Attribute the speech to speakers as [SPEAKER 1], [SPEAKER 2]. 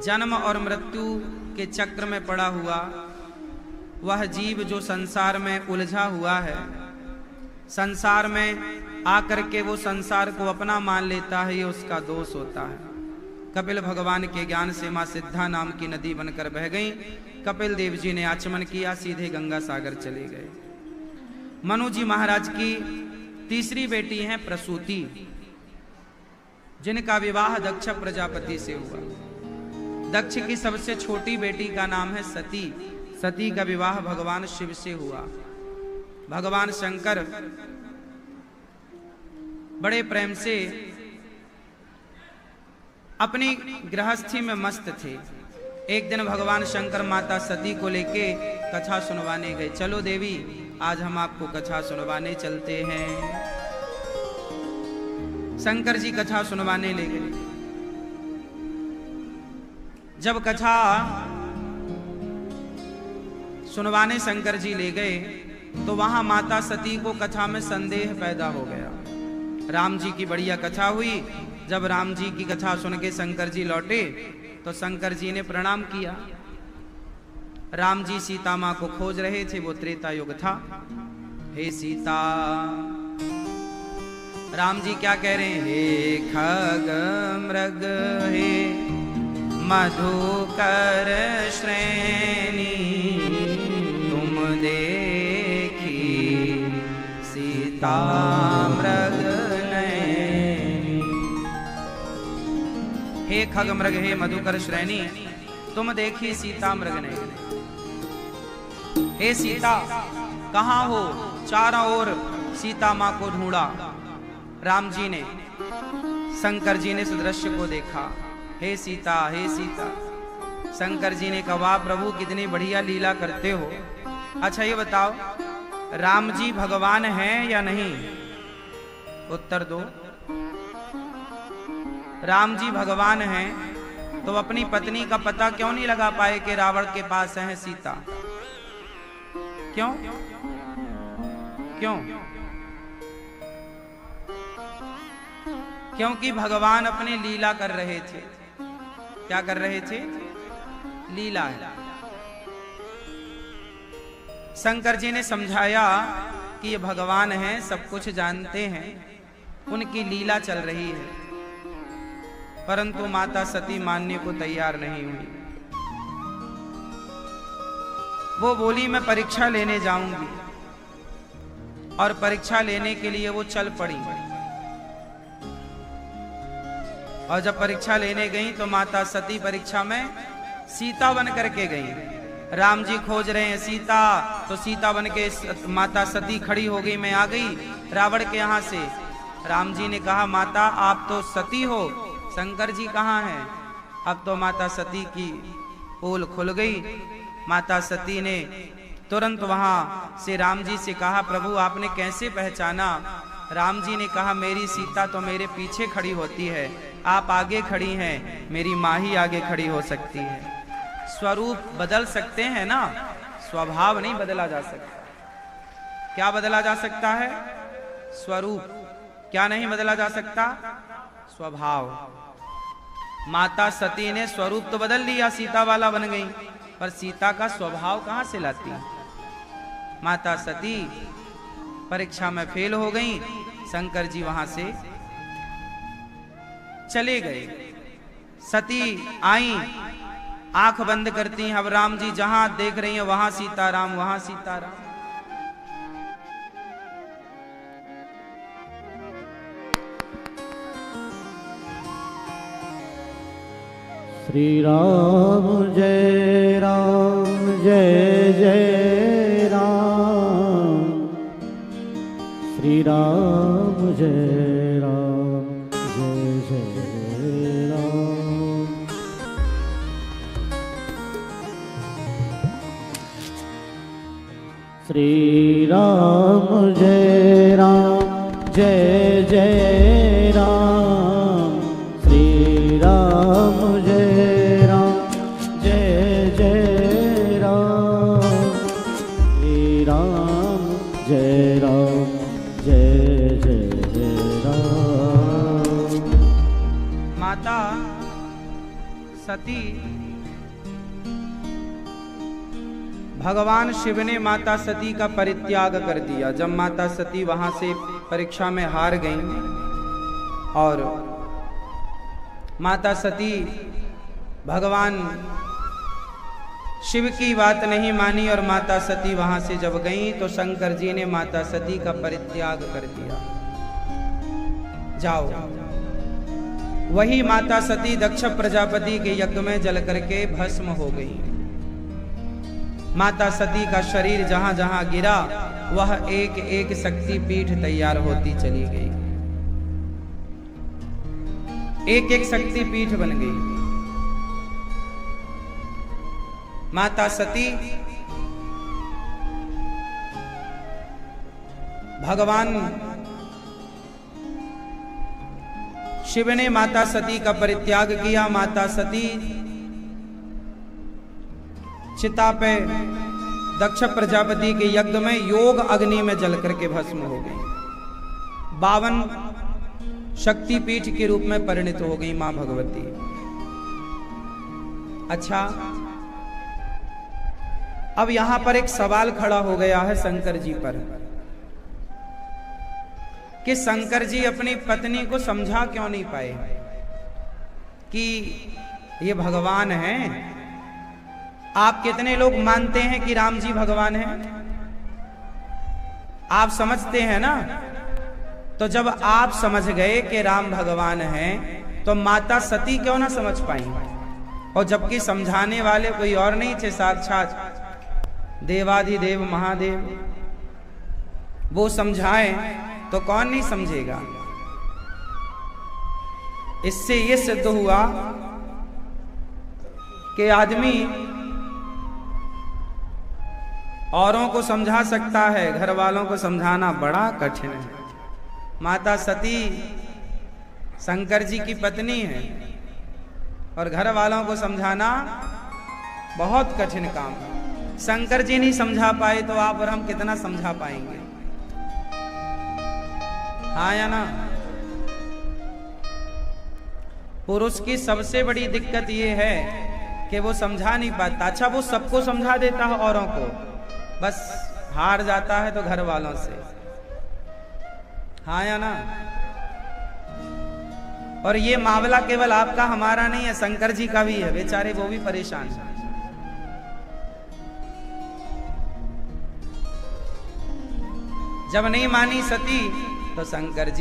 [SPEAKER 1] जन्म और मृत्यु के चक्र में पड़ा हुआ वह जीव जो संसार में उलझा हुआ है, संसार में आकर के वो संसार को अपना मान लेता है, ये उसका दोष होता है। कपिल भगवान के ज्ञान से मां सिद्धा नाम की नदी बनकर बह गई। कपिल देव जी ने आचमन किया, सीधे गंगा सागर चले गए। मनु जी महाराज की तीसरी बेटी हैं प्रसूति, जिनका विवाह दक्ष प्रजापति से हुआ। दक्ष की सबसे छोटी बेटी का नाम है सती। सती का विवाह भगवान शिव से हुआ। भगवान शंकर बड़े प्रेम से अपनी गृहस्थी में मस्त थे। एक दिन भगवान शंकर माता सती को लेके कथा सुनवाने गए। चलो देवी, आज हम आपको कथा सुनवाने चलते हैं। शंकर जी कथा सुनवाने ले गए। जब कथा सुनवाने शंकर जी ले गए तो वहां माता सती को कथा में संदेह पैदा हो गया। राम जी की बढ़िया कथा हुई। जब राम जी की कथा सुन के शंकर जी लौटे तो शंकर जी ने प्रणाम किया। राम जी सीता मां को खोज रहे थे, वो त्रेता युग था। हे सीता, राम जी क्या कह रहे हैं? हे खग मृग हे मधुकर श्रेणी, तुम देखी सीता मृग नैनी। हे खग मृग हे मधुकर श्रेणी, तुम देखी सीता मृग नैनी। हे सीता, कहाँ हो? चारों ओर सीता मां को ढूंढा। राम जी ने, शंकर जी ने इस दृश्य को देखा। हे सीता, हे सीता। शंकर जी ने कहा, वाह प्रभु, कितनी बढ़िया लीला करते हो। अच्छा ये बताओ, राम जी भगवान हैं या नहीं? उत्तर दो। राम जी भगवान हैं तो अपनी पत्नी का पता क्यों नहीं लगा पाए कि रावण के पास है सीता? क्यों? क्यों? क्योंकि भगवान अपने लीला कर रहे थे। क्या कर रहे थे? लीला है। शंकर जी ने समझाया कि ये भगवान हैं, सब कुछ जानते हैं, उनकी लीला चल रही है। परंतु माता सती मानने को तैयार नहीं हुई। वो बोली, मैं परीक्षा लेने जाऊंगी। और परीक्षा लेने के लिए वो चल पड़ी। और जब परीक्षा लेने गई तो माता सती परीक्षा में सीता बन करके गई। राम जी खोज रहे हैं सीता, तो सीता बन के माता सती खड़ी हो गई, मैं आ गई रावण के यहाँ से। राम जी ने कहा, माता आप तो सती हो, शंकर जी कहाँ हैं? अब तो माता सती की पोल खुल गई। माता सती ने तुरंत वहां से राम जी से कहा, प्रभु आपने कैसे पहचाना? राम जी ने कहा, मेरी सीता तो मेरे पीछे खड़ी होती है, आप आगे खड़ी हैं, मेरी माँ ही आगे खड़ी हो सकती है। स्वरूप बदल सकते हैं ना, स्वभाव नहीं बदला जा सकता। क्या बदला जा सकता है? स्वरूप। क्या नहीं बदला जा सकता? स्वभाव। माता सती ने स्वरूप तो बदल लिया, सीता वाला बन गई, पर सीता का स्वभाव कहां से लाती? माता सती परीक्षा में फेल हो गई। शंकर जी वहां से चले गए। सती आई, आंख बंद करती हैं। अब राम जी जहां देख रही हैं वहां सीताराम, वहां सीताराम।
[SPEAKER 2] श्री राम जय राम जय जय राम, श्री राम जय राम जय जय राम। श्री राम जय राम जय जय राम, श्री राम जय राम जय जय राम, श्री राम जय राम जय जय राम।
[SPEAKER 1] माता सती भगवान शिव ने माता सती का परित्याग कर दिया। जब माता सती वहां से परीक्षा में हार गईं और माता सती भगवान शिव की बात नहीं मानी और माता सती वहां से जब गईं तो शंकर जी ने माता सती का परित्याग कर दिया। जाओ। वही माता सती दक्ष प्रजापति के यज्ञ में जल करके भस्म हो गई। माता सती का शरीर जहां जहां गिरा वह एक एक शक्ति पीठ तैयार होती चली गई। एक एक शक्ति पीठ बन गई। माता सती भगवान शिव ने माता सती का परित्याग किया। माता सती चिता पे दक्ष प्रजापति के यज्ञ में योग अग्नि में जल करके भस्म हो गई। 52 शक्तिपीठ के रूप में परिणित हो गई मां भगवती। अच्छा, अब यहां पर एक सवाल खड़ा हो गया है शंकर जी पर कि शंकर जी अपनी पत्नी को समझा क्यों नहीं पाए कि ये भगवान हैं। आप कितने लोग मानते हैं कि राम जी भगवान हैं? आप समझते हैं ना? तो जब आप समझ गए कि राम भगवान हैं तो माता सती क्यों ना समझ पाई? और जबकि समझाने वाले कोई और नहीं थे, साक्षात देवाधिदेव महादेव। वो समझाएं तो कौन नहीं समझेगा। इससे ये सिद्ध हुआ कि आदमी औरों को समझा सकता है, घर वालों को समझाना बड़ा कठिन है। माता सती शंकर जी की पत्नी है और घर वालों को समझाना बहुत कठिन काम है। शंकर जी नहीं समझा पाए तो आप और हम कितना समझा पाएंगे? हाँ या ना? पुरुष की सबसे बड़ी दिक्कत यह है कि वो समझा नहीं पाता। अच्छा, वो सबको समझा देता है औरों को, बस हार जाता है तो घर वालों से। हाँ या ना? और ये मामला केवल आपका हमारा नहीं है, शंकर जी का भी है। बेचारे वो भी परेशान हैं। जब नहीं मानी सती तो शंकर जी